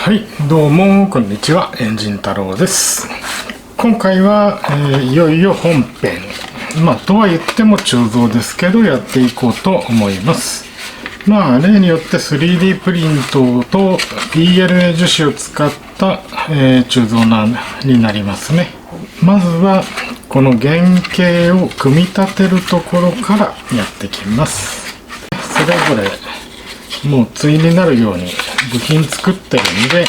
はい、どうもこんにちは、エンジン太郎です。今回は、いよいよ本編、とは言っても鋳造ですけどやっていこうと思います。例によって 3D プリントと PLA 樹脂を使った、鋳造になりますね。まずはこの原型を組み立てるところからやっていきます。それぞれもう対になるように部品作ってるんで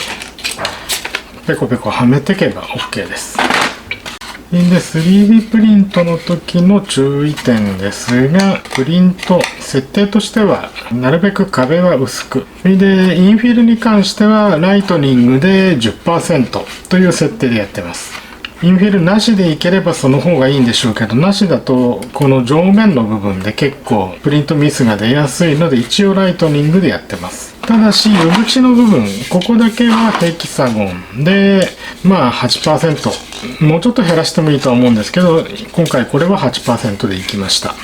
ペコペコはめていけば OK です。で 3D プリントの時の注意点ですが、プリント設定としてはなるべく壁は薄く、でインフィルに関してはライトニングで 10% という設定でやってます。インフィルなしでいければその方がいいんでしょうけど、なしだとこの上面の部分で結構プリントミスが出やすいので一応ライトニングでやってます。ただしうぶちの部分、ここだけはヘキサゴンで8%、もうちょっと減らしてもいいとは思うんですけど、今回これは 8% でいきました。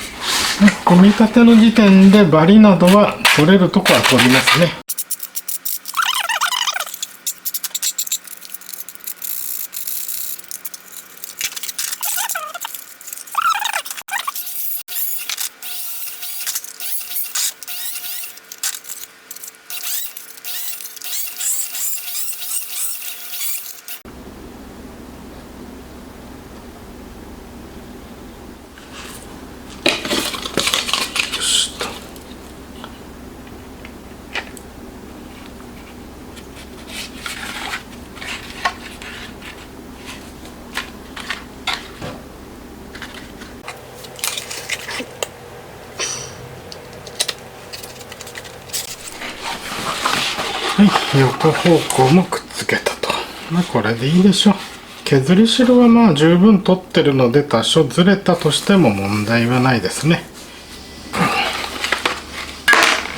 組み立ての時点でバリなどは取れるとこは取りますね。はい、横方向もくっつけたと。これでいいでしょう。削り代は十分取ってるので多少ずれたとしても問題はないですね。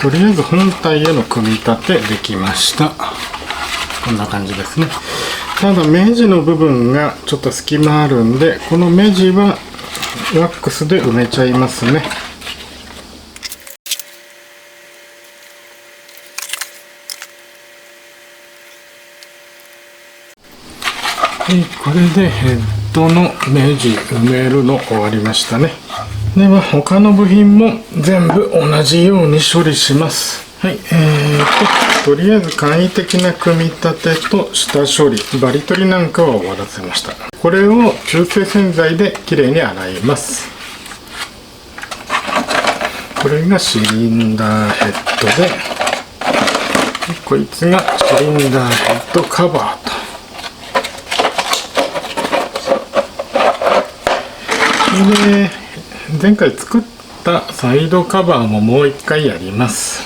とりあえず本体への組み立てできました。こんな感じですね。ただ目地の部分がちょっと隙間あるんで、この目地はワックスで埋めちゃいますね。これでヘッドの目地埋めるの終わりましたね。では他の部品も全部同じように処理します。はい、とりあえず簡易的な組み立てと下処理、バリ取りなんかは終わらせました。これを中性洗剤できれいに洗います。これがシリンダーヘッドで、こいつがシリンダーヘッドカバーと。で前回作ったサイドカバーももう一回やります。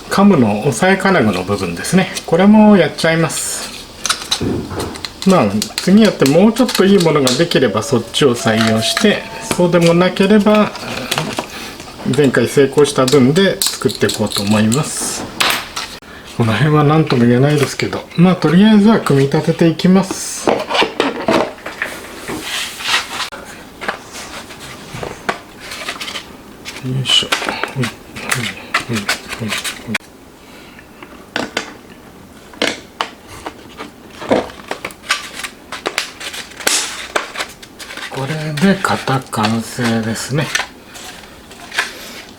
カムの押さえ金具の部分ですね。これもやっちゃいます。次やってもうちょっといいものができればそっちを採用して、そうでもなければ前回成功した分で作っていこうと思います。この辺は何とも言えないですけど、とりあえずは組み立てていきます。よいしょ。これで型完成ですね。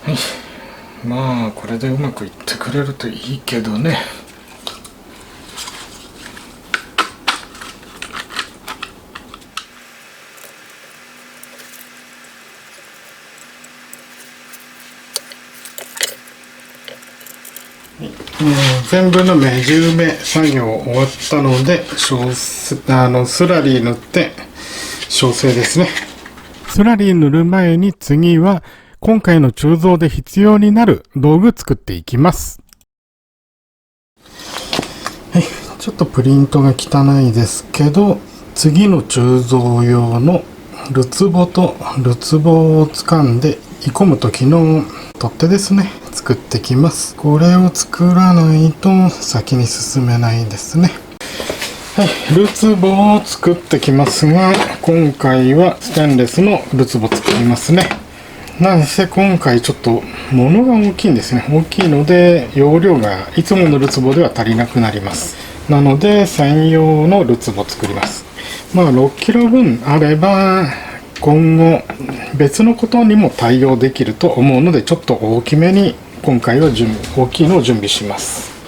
はい、これでうまくいってくれるといいけどね。全部の目地埋め作業終わったので、スラリー塗って調整ですね。スラリー塗る前に次は今回の鋳造で必要になる道具作っていきます。はい、ちょっとプリントが汚いですけど、次の鋳造用のルツボとルツボを掴んで鋳込む時の取っ手ですね、作ってきます。これを作らないと先に進めないですね。はい、ルツボを作ってきますが、今回はステンレスのルツボ作りますね。なんせ今回ちょっと物が大きいんですね。大きいので容量がいつものるつぼでは足りなくなります。なので専用のるつぼを作ります。6キロ分あれば今後別のことにも対応できると思うので、ちょっと大きめに今回は大きいのを準備します。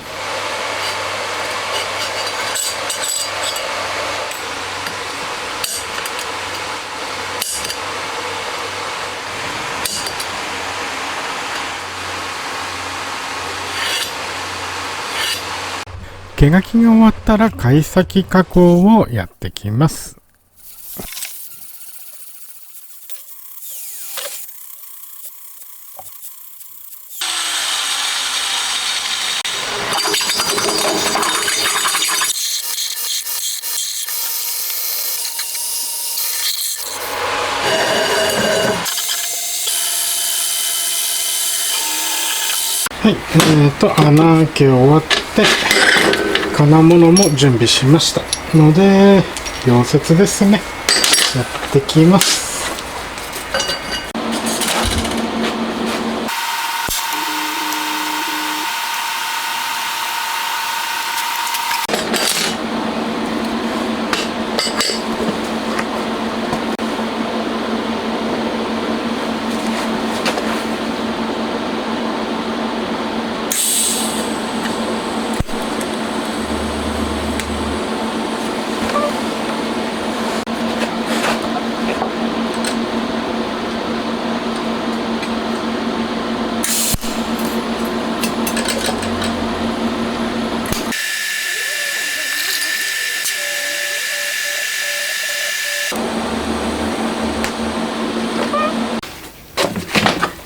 毛書きが終わったら貝先加工をやってきます。はい、穴開け終わって金物も準備しましたので、溶接ですね、やってきます。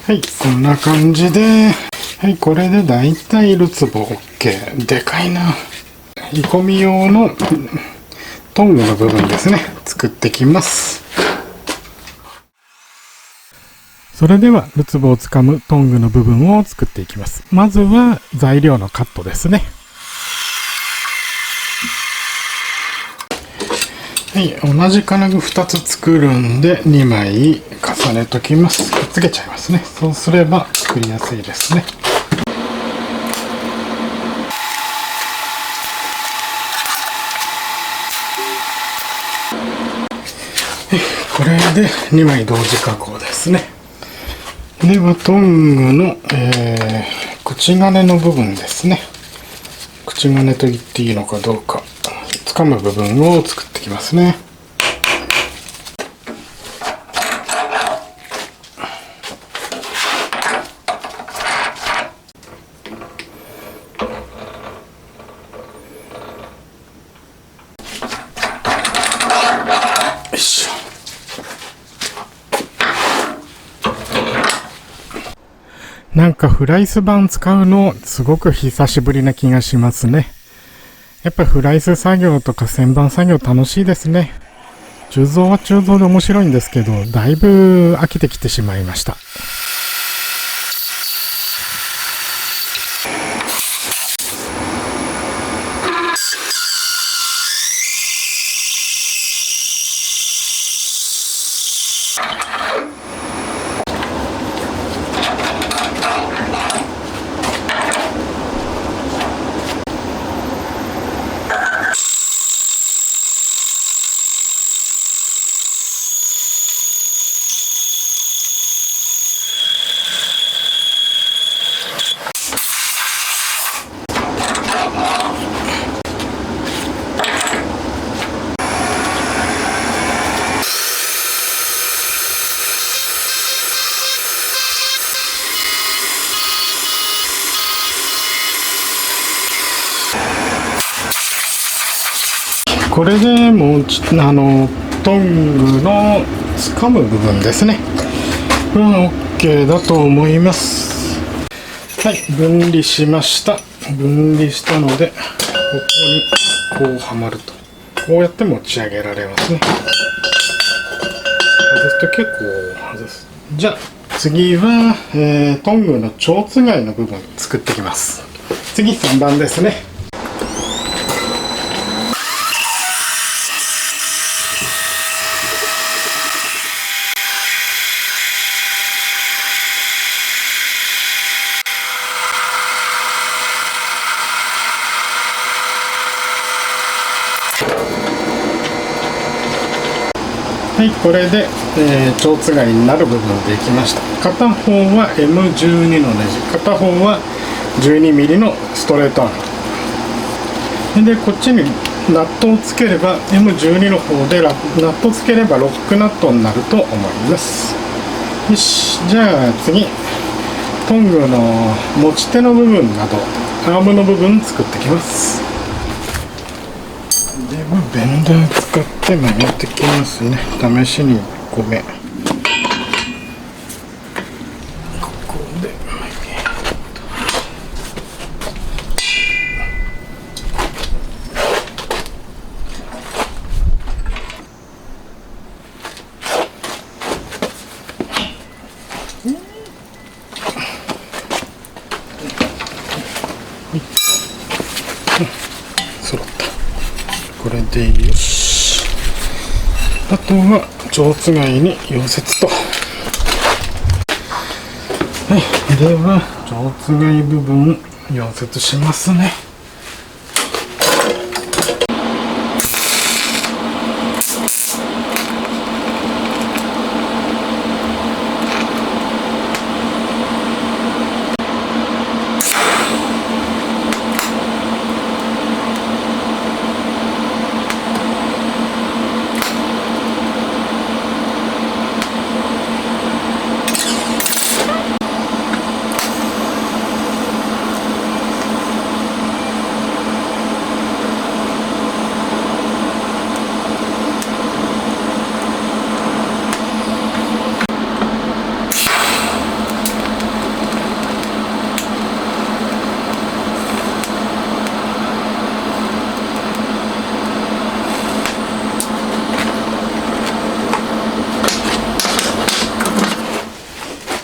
はい、こんな感じで、はい、これでだいたいるつぼ OK。でかいな。煮込み用のトングの部分ですね、作ってきます。それではるつぼをつかむトングの部分を作っていきます。まずは材料のカットですね。はい、同じ金具2つ作るんで2枚重ねときます。くっつけちゃいますね。そうすれば作りやすいですね。これで2枚同時加工ですね。ではトングの、口金の部分ですね。口金と言っていいのかどうか、掴む部分を作ってきますね。よいしょ。なんかフライス板使うのすごく久しぶりな気がしますね。やっぱフライス作業とか旋盤作業楽しいですね。鋳造は鋳造で面白いんですけど、だいぶ飽きてきてしまいました。これでもうトングの掴む部分ですね。OK だと思います。はい、分離しました。分離したので、ここにこうはまると。こうやって持ち上げられますね。外すと結構外す。じゃあ次は、トングの蝶つがいの部分作ってきます。次3番ですね。はい、これで、蝶つがいになる部分できました。片方は M12 のネジ、片方は 12mm のストレートアームで、こっちにナットをつければ M12 の方でナットをつければロックナットになると思います。よし、じゃあ次、トングの持ち手の部分などアームの部分作ってきます。ではベンダー使って曲げてきますね。試しに1個目ここで曲げる揃った。これでよし。あとは蝶つがいに溶接と。はい、では蝶つがい部分溶接しますね。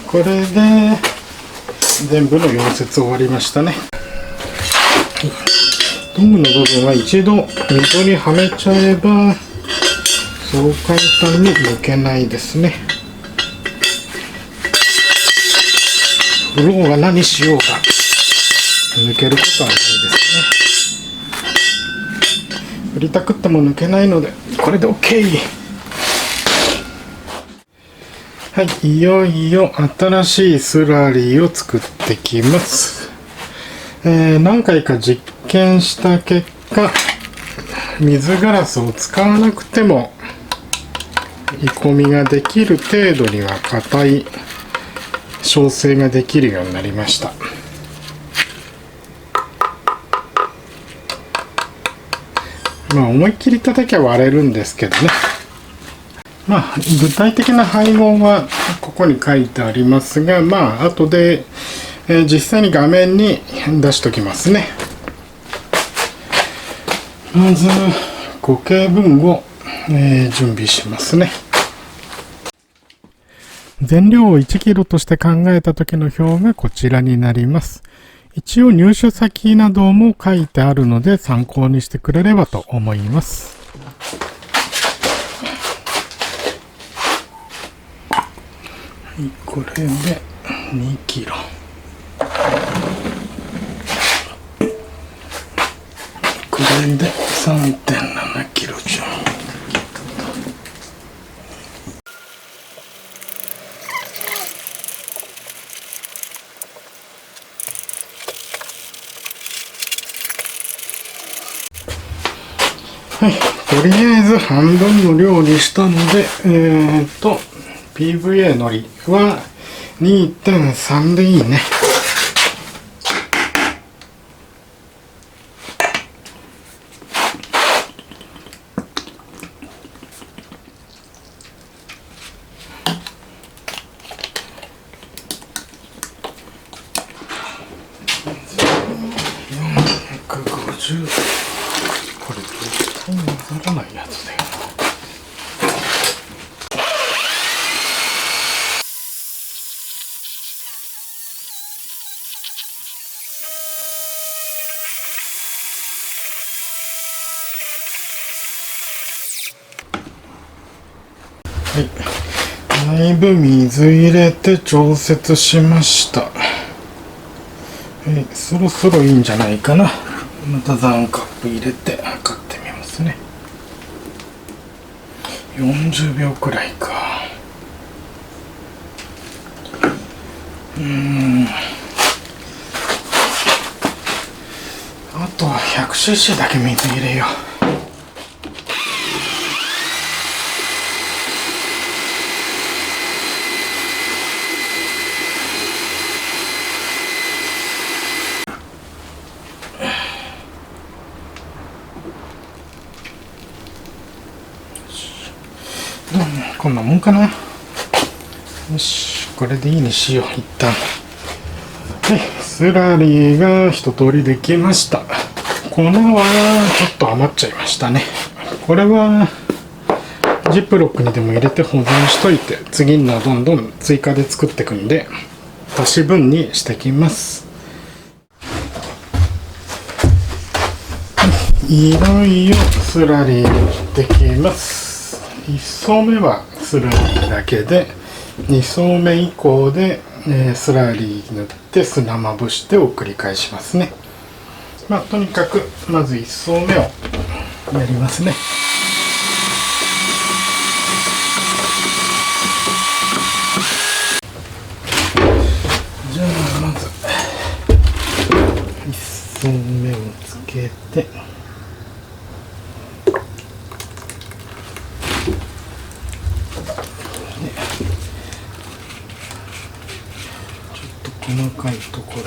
これで全部の溶接終わりましたね。トングの部分は一度溝にはめちゃえばそう簡単に抜けないですね。振ろうが何しようが抜けることはないですね。振りたくっても抜けないのでこれで OK。はい、いよいよ新しいスラリーを作ってきます。何回か実験した結果、水ガラスを使わなくても鋳込みができる程度には硬い焼成ができるようになりました。まあ思いっきり叩きゃ割れるんですけどね。まあ、具体的な配合はここに書いてありますが、まあ後で、実際に画面に出しておきますね。まず固形分を、準備しますね。全量を 1kg として考えた時の表がこちらになります。一応入手先なども書いてあるので参考にしてくれればと思います。これで2キロ。これで 3.7 キロじゃん。はい、とりあえず半分の量にしたので、PVA のりは 2.3 でいいね。450。これ絶対混ざらないやつだよな。はい、だいぶ水入れて調節しました。そろそろいいんじゃないかな。また残カップ入れて測ってみますね。40秒くらいか。あとは 100cc だけ水入れよう。こんなもんかな。よし、これでいいにしよう、一旦。はい、スラリーが一通りできました。粉はちょっと余っちゃいましたね。これはジップロックにでも入れて保存しといて、次のどんどん追加で作っていくんで、足し分にしてきます。いろいろスラリーできます。1層目はスラリーだけで、2層目以降で、スラリー塗って砂まぶしてを繰り返しますね。とにかくまず1層目をやりますね。じゃあまず1層目をつけて、細かいところ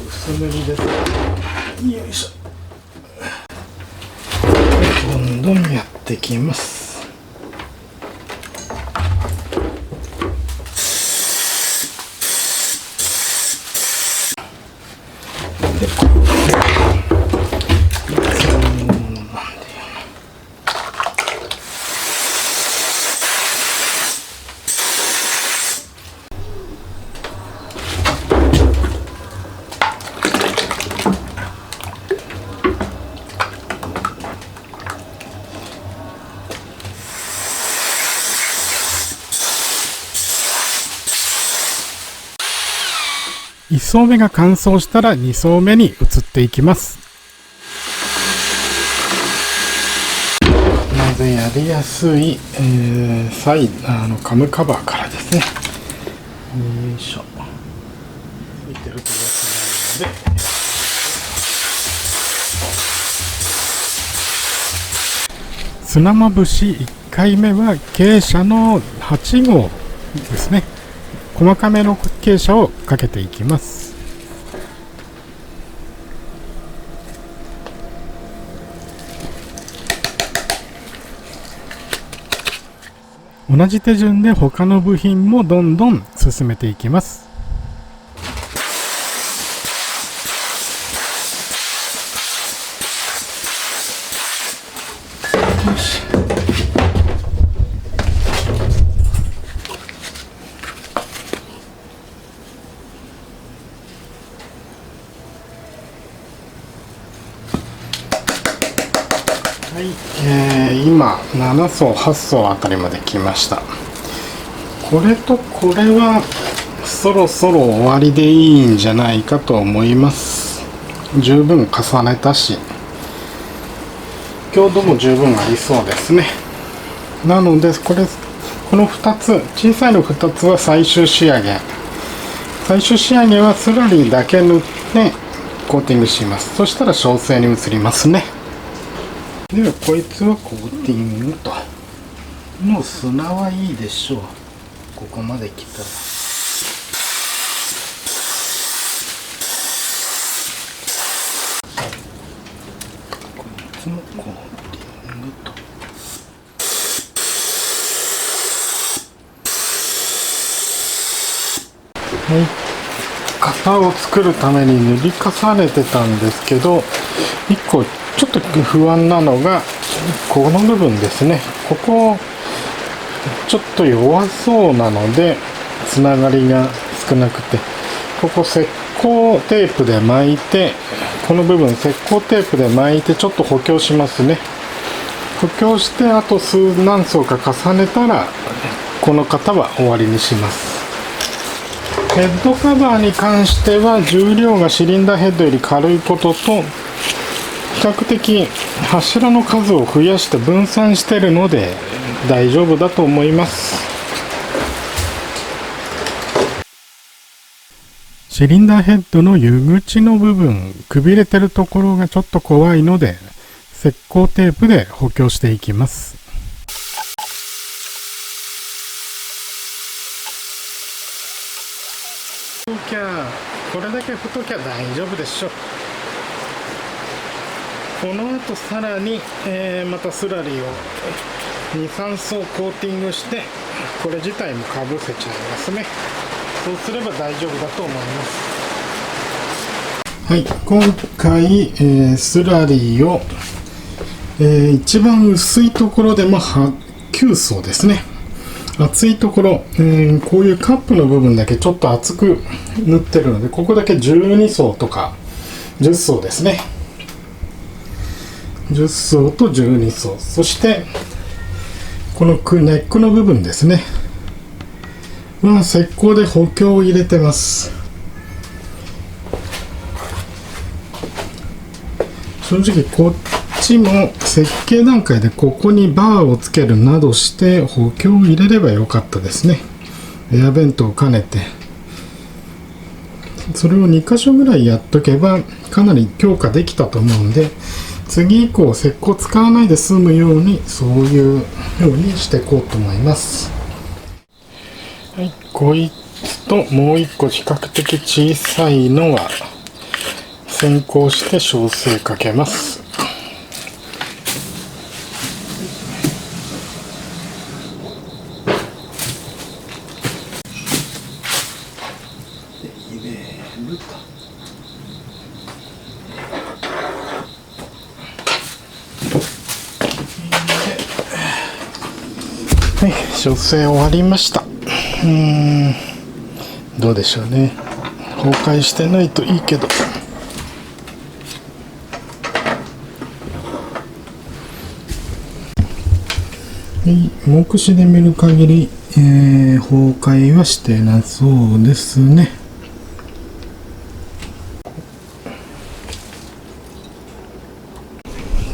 薄塗りです。よいしょ。どんどんやっていきます。で1層目が乾燥したら2層目に移っていきます。まずやりやすい、カムカバーからですね。よいしょ。浮いてるとやつないので。砂まぶし1回目は傾斜の8号ですね。細かめの傾斜をかけていきます。同じ手順で他の部品もどんどん進めていきます。よし。はい、今7層8層あたりまで来ました。これとこれはそろそろ終わりでいいんじゃないかと思います。十分重ねたし強度も十分ありそうですね。なのでこの2つ、小さいの2つは最終仕上げ。最終仕上げはスラリーだけ塗ってコーティングします。そしたら焼成に移りますね。ではこいつはコーティングと。もう砂はいいでしょう。ここまで来たら。こいつもコーティングと。はい。型を作るために塗り重ねてたんですけど、1個ちょっと不安なのがこの部分ですね。ここちょっと弱そうなのでつながりが少なくて、ここ石膏テープで巻いて、この部分石膏テープで巻いてちょっと補強しますね。補強してあと何層か重ねたらこの型は終わりにします。ヘッドカバーに関しては重量がシリンダーヘッドより軽いことと、比較的柱の数を増やして分散しているので大丈夫だと思います。シリンダーヘッドの湯口の部分、くびれてるところがちょっと怖いので、石膏テープで補強していきます。これだけ太きゃ大丈夫でしょう。この後さらに、またスラリーを2、3層コーティングして、これ自体もかぶせちゃいますね。そうすれば大丈夫だと思います。はい、今回、スラリーを、一番薄いところでも9層ですね。厚いところ、こういうカップの部分だけちょっと厚く塗ってるので、ここだけ12層とか10層ですね。10層と12層。そしてこのネックの部分ですね。石膏で補強を入れてます。正直こっちも設計段階でここにバーをつけるなどして補強を入れればよかったですね。エアベントを兼ねてそれを2箇所ぐらいやっとけばかなり強化できたと思うんで、次以降石膏使わないで済むようにそういうようにしていこうと思います。はい、こいつともう1個比較的小さいのは先行して焼成かけます。はい、焼成終わりました。どうでしょうね。崩壊してないといいけど。はい、目視で見る限り、崩壊はしてなそうですね。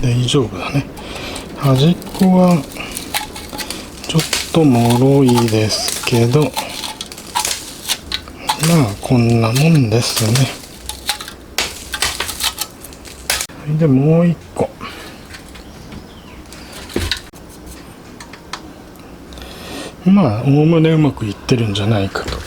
大丈夫だね。端っこはちょっと脆いですけど、まあこんなもんですね。でもう一個、まあおおむねうまくいってるんじゃないかと。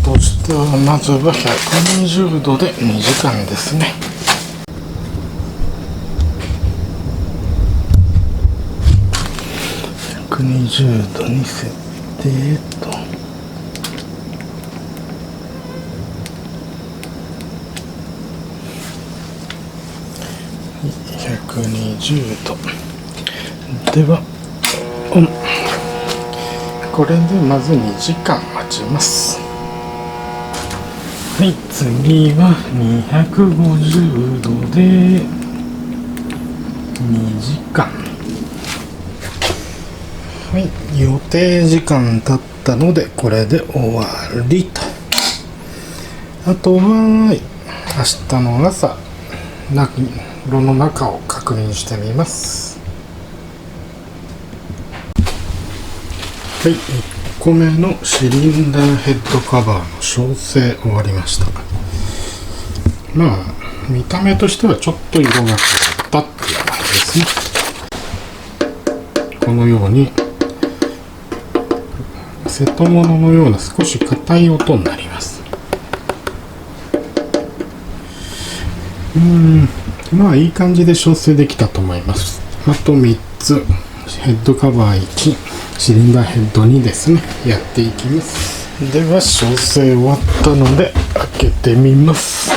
としてはまずは120度で2時間ですね。120度に設定と。120度ではこれでまず2時間待ちます。はい、次は250度で2時間。はい、予定時間経ったのでこれで終わりと。あとは明日の朝炉の中を確認してみます。はい、1個目のシリンダーヘッドカバーの焼成終わりました。まあ見た目としてはちょっと色が変わったっていう感じですね。このように瀬戸物のような少し硬い音になります。まあいい感じで焼成できたと思います。あと3つヘッドカバー1、シリンダーヘッド2ですね、やっていきます。では焼成終わったので開けてみます。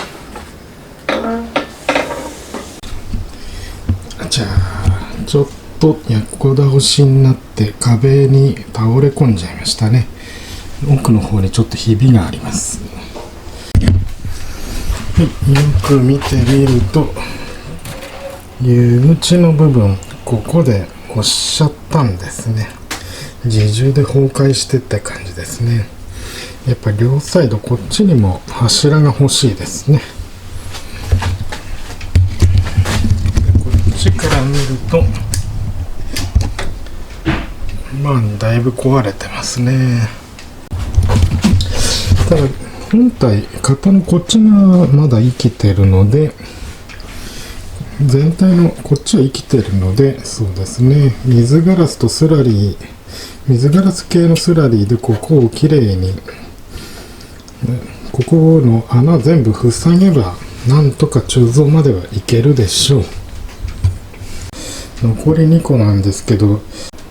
じゃあちょっと横倒しになって壁に倒れ込んじゃいましたね。奥の方にちょっとひびがあります。はい、よく見てみると U 口の部分、ここで押しちゃったんですね。自重で崩壊してって感じですね。やっぱ両サイドこっちにも柱が欲しいですね。でこっちから見るとだいぶ壊れてますね。ただ本体型のこっちがまだ生きてるので、全体のこっちは生きてるので、そうですね、水ガラスとスラリー、水ガラス系のスラリーでここをきれいに、ここの穴全部塞げばなんとか鋳造まではいけるでしょう。残り2個なんですけど、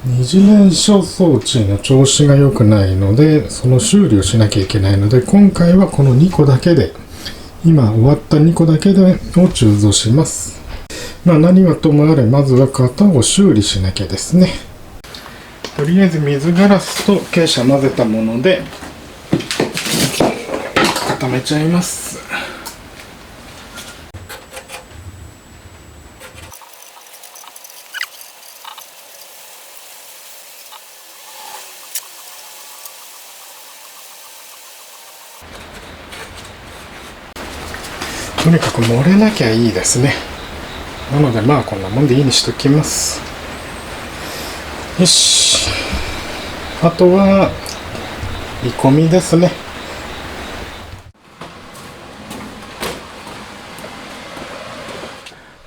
二次燃焼装置の調子が良くないので、その修理をしなきゃいけないので、今回はこの2個だけで、今終わった2個だけでを鋳造します。何はともあれ、まずは型を修理しなきゃですね。とりあえず水ガラスと珪砂混ぜたもので固めちゃいます。とにかく漏れなきゃいいですね。なのでこんなもんでいいにしときます。よし、あとは煮込みですね。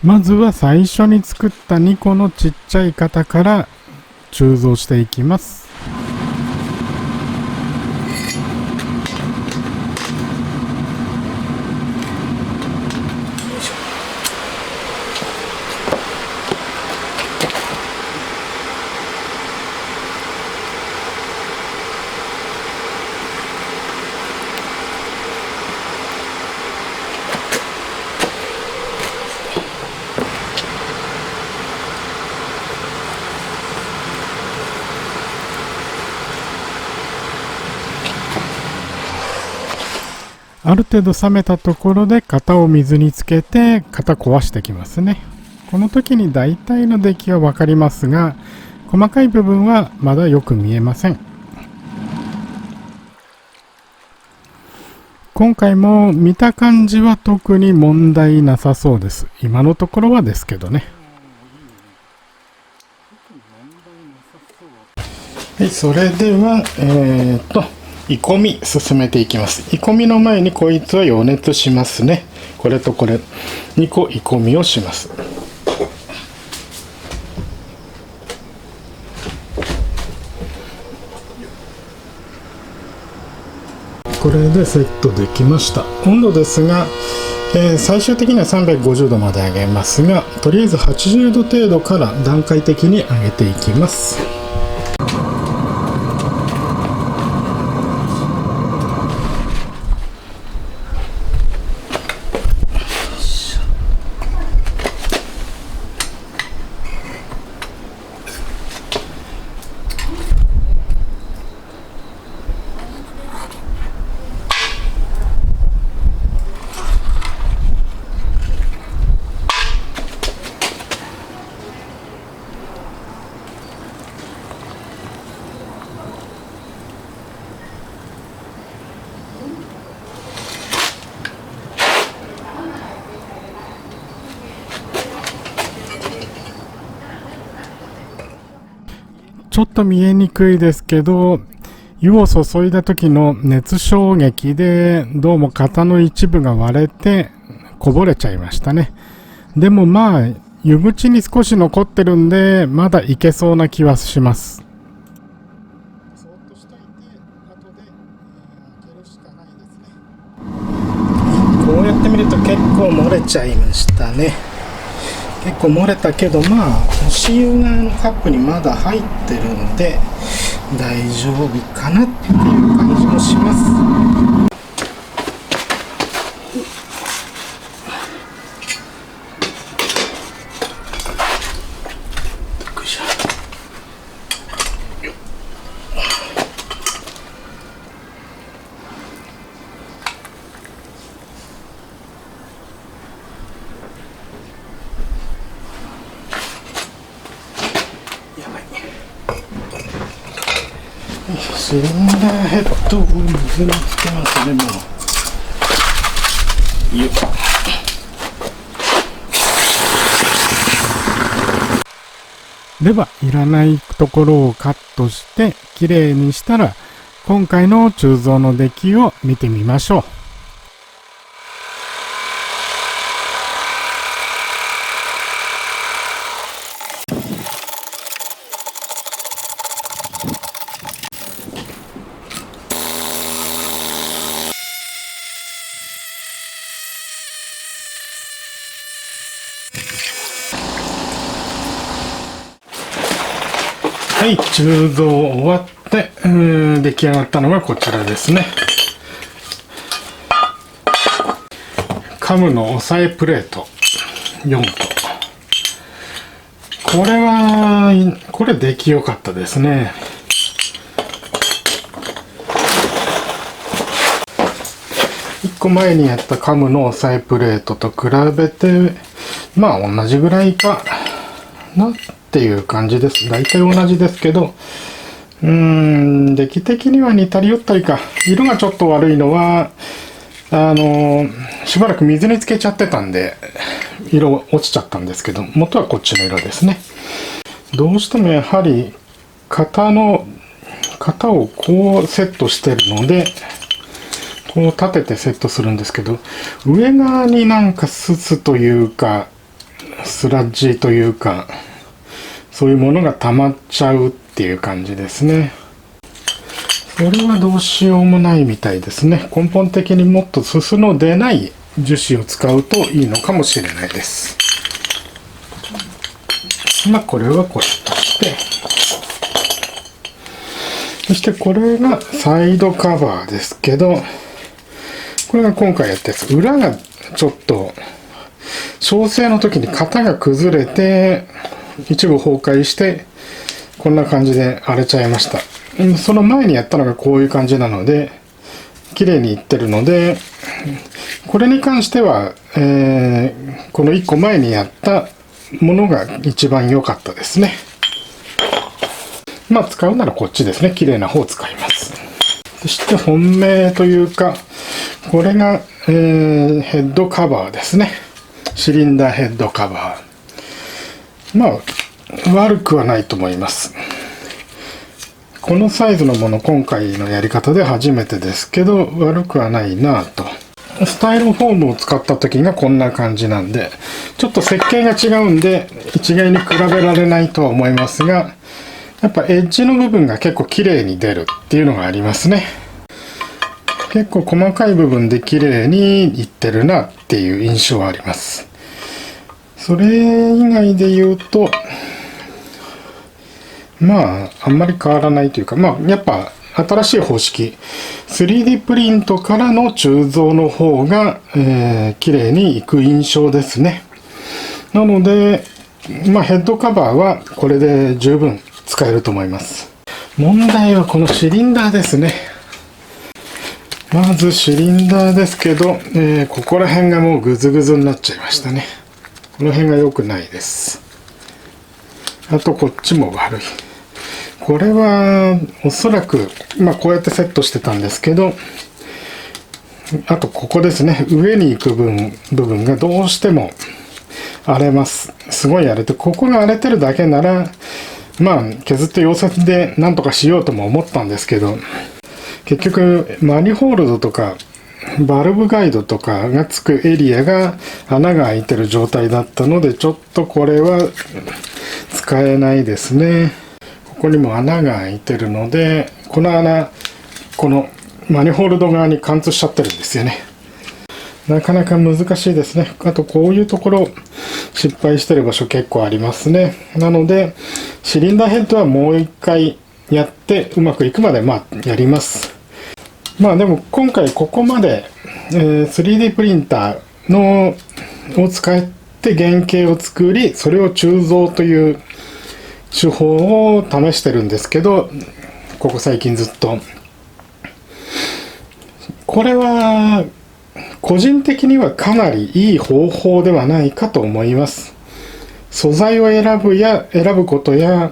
まずは最初に作った2個のちっちゃい型から鋳造していきます。ある程度冷めたところで型を水につけて型壊してきますね。この時に大体の出来は分かりますが、細かい部分はまだよく見えません。今回も見た感じは特に問題なさそうです。今のところはですけどね。はい、それでは煮込み進めていきます。煮込みの前にこいつは予熱しますね。これとこれ2個煮込みをします。これでセットできました。温度ですが、最終的には350度まで上げますが、とりあえず80度程度から段階的に上げていきます。ちょっと見えにくいですけど、湯を注いだ時の熱衝撃でどうも型の一部が割れてこぼれちゃいましたね。でも湯口に少し残ってるんで、まだいけそうな気はします。そっとしといて後で開けるしかないですね。こうやって見ると結構漏れちゃいましたね。結構漏れたけど、押し湯がカップにまだ入ってるんで大丈夫かなっていう感じもします。よいしょ。シリンダーヘッドを水につけますね。もうよっ、ではいらないところをカットしてきれいにしたら、今回の鋳造の出来を見てみましょう。はい、鋳造終わって、出来上がったのがこちらですね。カムの押さえプレート4個。これ出来良かったですね。1個前にやったカムの押さえプレートと比べて、まあ同じぐらいかなっていう感じです。大体同じですけど、出来的には似たり寄ったりか。色がちょっと悪いのは、しばらく水につけちゃってたんで、色落ちちゃったんですけど、元はこっちの色ですね。どうしてもやはり、型をこうセットしてるので、こう立ててセットするんですけど、上側になんかススというか、スラッジというか、そういうものが溜まっちゃうっていう感じですね。それはどうしようもないみたいですね。根本的にもっとすすの出ない樹脂を使うといいのかもしれないです。まあこれはこれとして、そしてこれがサイドカバーですけど、これが今回やったやつ。裏がちょっと調整の時に型が崩れて一部崩壊してこんな感じで荒れちゃいました。その前にやったのがこういう感じなので綺麗にいってるので、これに関しては、この1個前にやったものが一番良かったですね。まあ使うならこっちですね。綺麗な方を使います。そして本命というか、これが、ヘッドカバーですね。シリンダーヘッドカバー。まあ悪くはないと思います。このサイズのもの今回のやり方で初めてですけど、悪くはないなぁと。スタイロフォームを使った時がこんな感じなんで、ちょっと設計が違うんで一概に比べられないとは思いますが、やっぱエッジの部分が結構綺麗に出るっていうのがありますね。結構細かい部分で綺麗にいってるなっていう印象はあります。それ以外で言うと、まああんまり変わらないというか、まあやっぱ新しい方式 3D プリントからの鋳造の方が、綺麗にいく印象ですね。なので、まあヘッドカバーはこれで十分使えると思います。問題はこのシリンダーですね。まずシリンダーですけど、ここら辺がもうグズグズになっちゃいましたね。この辺が良くないです。あとこっちも悪い。これはおそらく、まあこうやってセットしてたんですけど、あとここですね。上に行く部分がどうしても荒れます。すごい荒れて、ここが荒れてるだけなら、まあ削って溶接でなんとかしようとも思ったんですけど、結局マニホールドとかバルブガイドとかがつくエリアが穴が開いてる状態だったので、ちょっとこれは使えないですね。ここにも穴が開いてるので、この穴、このマニホールド側に貫通しちゃってるんですよね。なかなか難しいですね。あとこういうところ失敗してる場所結構ありますね。なのでシリンダーヘッドはもう一回やってうまくいくまでまあやります。まあでも今回ここまで、3D プリンターを使って原型を作り、それを鋳造という手法を試してるんですけど、ここ最近ずっと。これは個人的にはかなりいい方法ではないかと思います。素材を選ぶことや、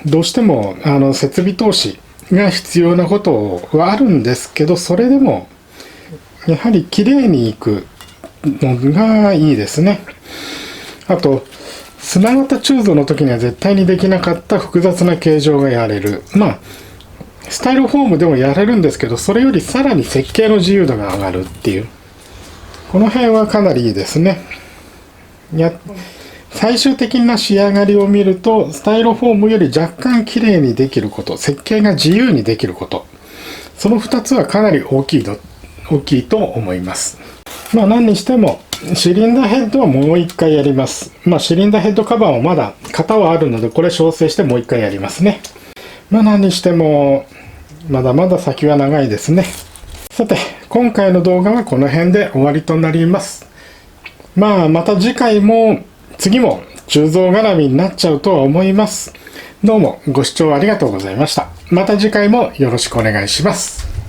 どうしても設備投資が必要なことはあるんですけど、それでもやはり綺麗にいくのがいいですね。あと砂型鋳造の時には絶対にできなかった複雑な形状がやれる。スタイロフォームでもやれるんですけど、それよりさらに設計の自由度が上がるっていう、この辺はかなりいいですね。最終的な仕上がりを見ると、スタイロフォームより若干綺麗にできること、設計が自由にできること、その2つはかなり大きいと思います。何にしてもシリンダーヘッドはもう一回やります。シリンダーヘッドカバーもまだ型はあるので、これ調整してもう一回やりますね。何にしてもまだまだ先は長いですね。さて、今回の動画はこの辺で終わりとなります。また次回も次も鋳造絡みになっちゃうとは思います。どうもご視聴ありがとうございました。また次回もよろしくお願いします。